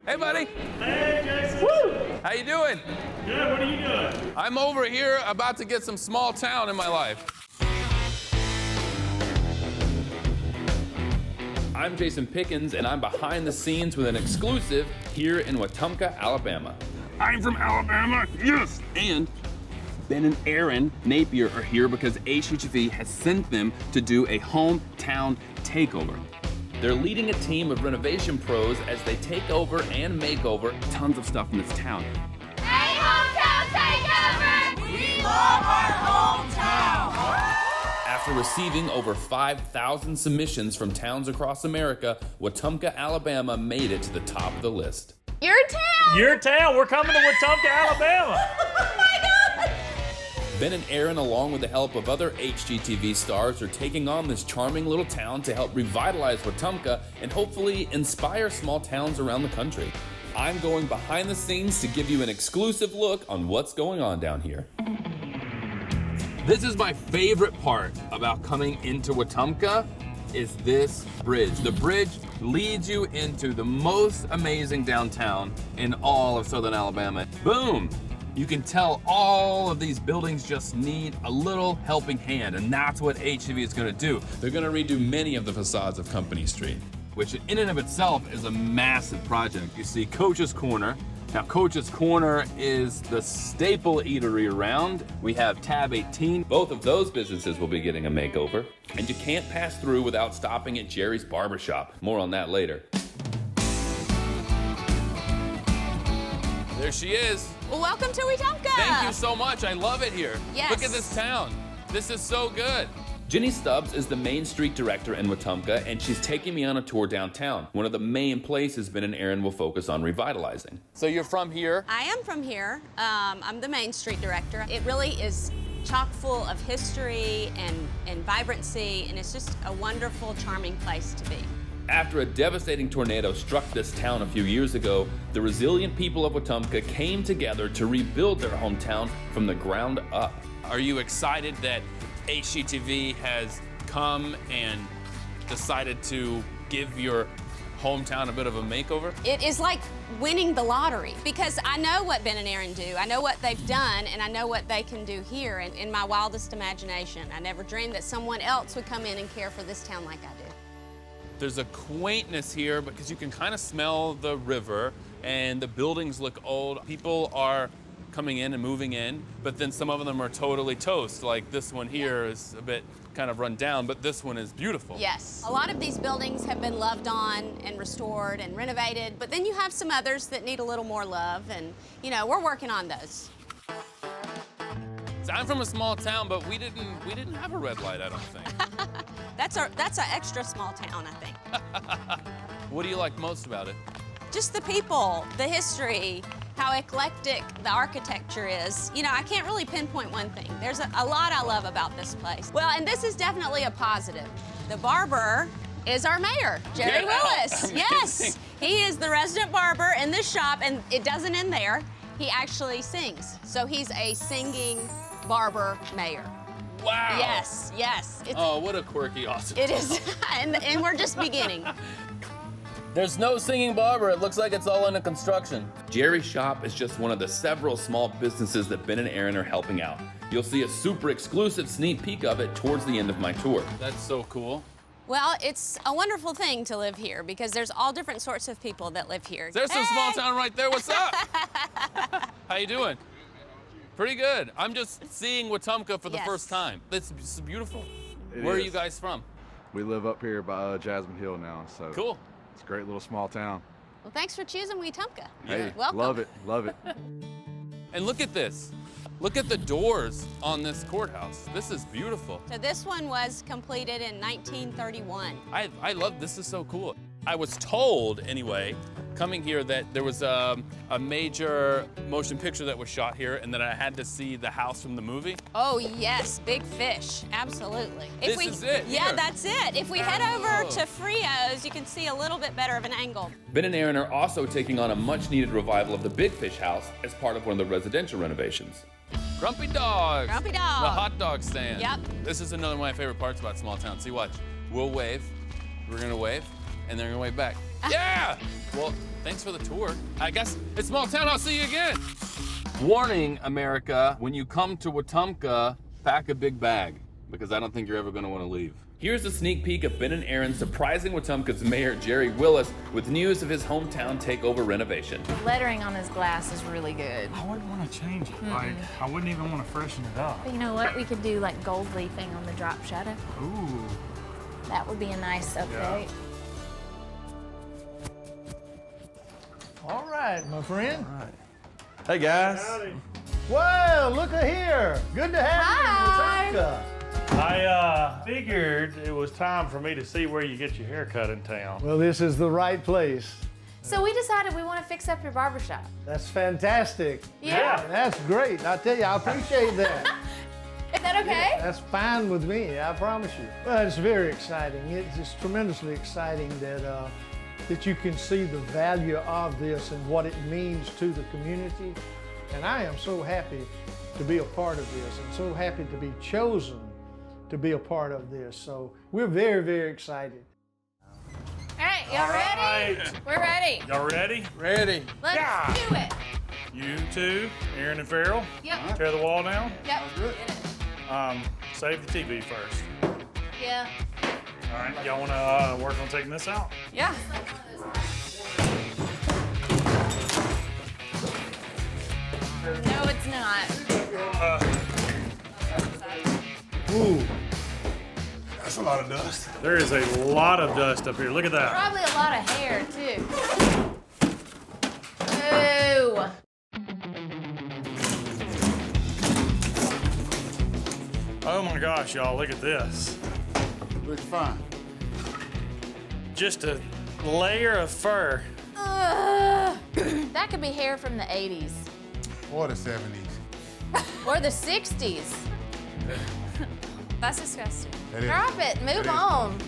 Hey, buddy. Hey, Jason. Woo! How you doing? Good, what are you doing? I'm over here about to get some small town in my life. I'm Jason Pickens, and I'm behind the scenes with an exclusive here in Wetumpka, Alabama. I'm from Alabama, yes. And Ben and Erin Napier are here because Hgtv has sent them to do a Home Town Takeover. They're leading a team of renovation pros as they take over and make over tons of stuff in this town. Hey, Home Town Takeover! We love our hometown! After receiving over 5,000 submissions from towns across America, Wetumpka, Alabama made it to the top of the list. Your town! Your town, we're coming to Wetumpka, Alabama. Oh my God! Ben and Erin, along with the help of other Hgtv stars, are taking on this charming little town to help revitalize Wetumpka and hopefully inspire small towns around the country. I'm going behind the scenes to give you an exclusive look on what's going on down here. This is my favorite part about coming into Wetumpka is this bridge. The bridge leads you into the most amazing downtown in all of Southern Alabama. Boom! You can tell all of these buildings just need a little helping hand, and that's what Hgtv is gonna do. They're gonna redo many of the facades of Company Street, which in and of itself is a massive project. You see Coach's Corner. Now, Coach's Corner is the staple eatery around. We have Tab 18. Both of those businesses will be getting a makeover. And you can't pass through without stopping at Jerry's Barbershop. More on that later. There she is. Well, welcome to Wetumpka! Thank you so much. I love it here. Yes. Look at this town. This is so good. Jenny Stubbs is the Main Street Director in Wetumpka, and she's taking me on a tour downtown. One of the main places Ben and Erin will focus on revitalizing. So you're from here? I am from here. I'm the Main Street Director. It really is chock full of history and vibrancy, and it's just a wonderful, charming place to be. After a devastating tornado struck this town a few years ago, the resilient people of Wetumpka came together to rebuild their hometown from the ground up. Are you excited that Hgtv has come and decided to give your hometown a bit of a makeover? It is like winning the lottery because I know what Ben and Erin do. I know what they've done, and I know what they can do here. And in my wildest imagination, I never dreamed that someone else would come in and care for this town like I do. There's a quaintness here because you can kind of smell the river and the buildings look old. People are coming in and moving in, but then some of them are totally toast. Like this one here is a bit kind of run down, but this one is beautiful. Yes. A lot of these buildings have been loved on and restored and renovated, but then you have some others that need a little more love, and you know, we're working on those. So I'm from a small town, but we didn't have a red light, I don't think. That's an extra small town, I think. What do you like most about it? Just the people, the history, how eclectic the architecture is. You know, I can't really pinpoint one thing. There's a lot I love about this place. Well, and this is definitely a positive. The barber is our mayor, Jerry Willis. Amazing. Yes, he is the resident barber in this shop, and it doesn't end there. He actually sings. So he's a singing barber mayor. Wow. Yes, yes. Oh, what a quirky, awesome. It is, and we're just beginning. There's no singing barber. It looks like it's all under construction. Jerry's shop is just one of the several small businesses that Ben and Erin are helping out. You'll see a super exclusive sneak peek of it towards the end of my tour. That's so cool. Well, it's a wonderful thing to live here because there's all different sorts of people that live here. There's some small town right there. What's up? How you doing? Pretty good. I'm just seeing Wetumpka for the first time. It's beautiful. Where are you guys from? We live up here by Jasmine Hill now, so Cool. it's a great little small town. Well, thanks for choosing Wetumpka. Hey, Welcome. love it, love it. And look at this. Look at the doors on this courthouse. This is beautiful. So this one was completed in 1931. I love, this is so cool. I was told, anyway, coming here that there was a major motion picture that was shot here and that I had to see the house from the movie. Oh yes, Big Fish, absolutely. This is it, Yeah, here. that's it. If we head over to Frio's, you can see a little bit better of an angle. Ben and Erin are also taking on a much-needed revival of the Big Fish house as part of one of the residential renovations. Grumpy Dogs. Grumpy The Dog. hot dog stand. Yep. This is another one of my favorite parts about small town. See, watch. We'll wave. We're gonna wave, and they're gonna wave back. Yeah! Well, Thanks for the tour. I guess it's small town. I'll see you again. Warning, America, when you come to Wetumpka, pack a big bag, because I don't think you're ever gonna wanna leave. Here's a sneak peek of Ben and Erin surprising Wetumpka's mayor, Jerry Willis, with news of his hometown takeover renovation. The lettering on his glass is really good. I wouldn't want to change it. Like, I wouldn't even want to freshen it up. But you know what? We could do like gold leafing on the drop shadow. Ooh. That would be a nice update. All right, my friend. Hey guys. Well, look at here. Good to have Hi. you in Wetumpka. I figured it was time for me to see where you get your hair cut in town. Well, this is the right place. So we decided we want to fix up your barbershop. That's fantastic. Yeah. That's great. I tell you, I appreciate that. Is that okay? That's fine with me, I promise you. Well, it's very exciting. It's just tremendously exciting that that you can see the value of this and what it means to the community. And I am so happy to be a part of this and so happy to be chosen to be a part of this. So we're very, very excited. All right, y'all ready? right. We're ready. Y'all ready? Ready. Let's Yeah. do it. You two, Aaron and Farrell, Yep. tear the wall down. Yep. Save the TV first. Yeah. All right, y'all want to work on taking this out? Yeah. No, it's not. Ooh, That's a lot of dust. There is a lot of dust up here. Look at that. Probably a lot of hair, too. Ooh. Oh my gosh, y'all, look at this. Looks fine. Just a layer of fur. Ugh. That could be hair from the 80s. Or the 70s. Or the 60s. That's disgusting. That is- Drop it. Move that is- on.